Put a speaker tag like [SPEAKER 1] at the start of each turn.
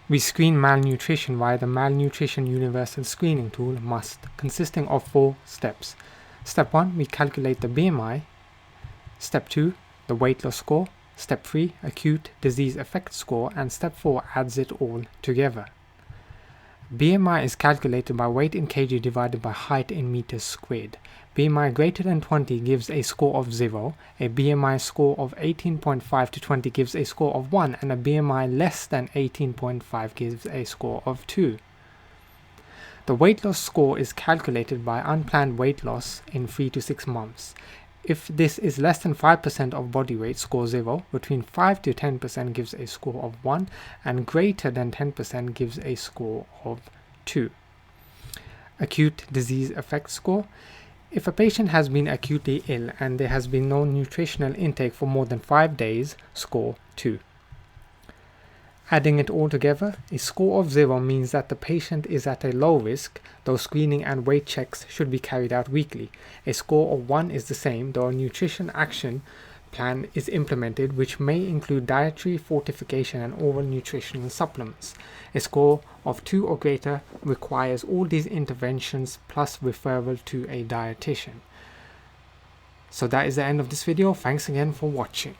[SPEAKER 1] We screen malnutrition via the Malnutrition Universal Screening Tool consisting of 4 steps. Step 1, we calculate the BMI. Step 2, the weight loss score. Step 3, acute disease effect score. And step 4 adds it all together. BMI is calculated by weight in kg divided by height in meters squared. BMI greater than 20 gives a score of 0, a BMI score of 18.5 to 20 gives a score of 1, and a BMI less than 18.5 gives a score of 2. The weight loss score is calculated by unplanned weight loss in 3 to 6 months. If this is less than 5% of body weight, score 0, between 5 to 10% gives a score of 1, and greater than 10% gives a score of 2. Acute disease effect score. If a patient has been acutely ill and there has been no nutritional intake for more than 5 days, score 2. Adding it all together, a score of 0 means that the patient is at a low risk, though screening and weight checks should be carried out weekly. A score of 1 is the same, though a nutrition action plan is implemented, which may include dietary fortification and oral nutritional supplements. A score of 2 or greater requires all these interventions plus referral to a dietitian. So that is the end of this video. Thanks again for watching.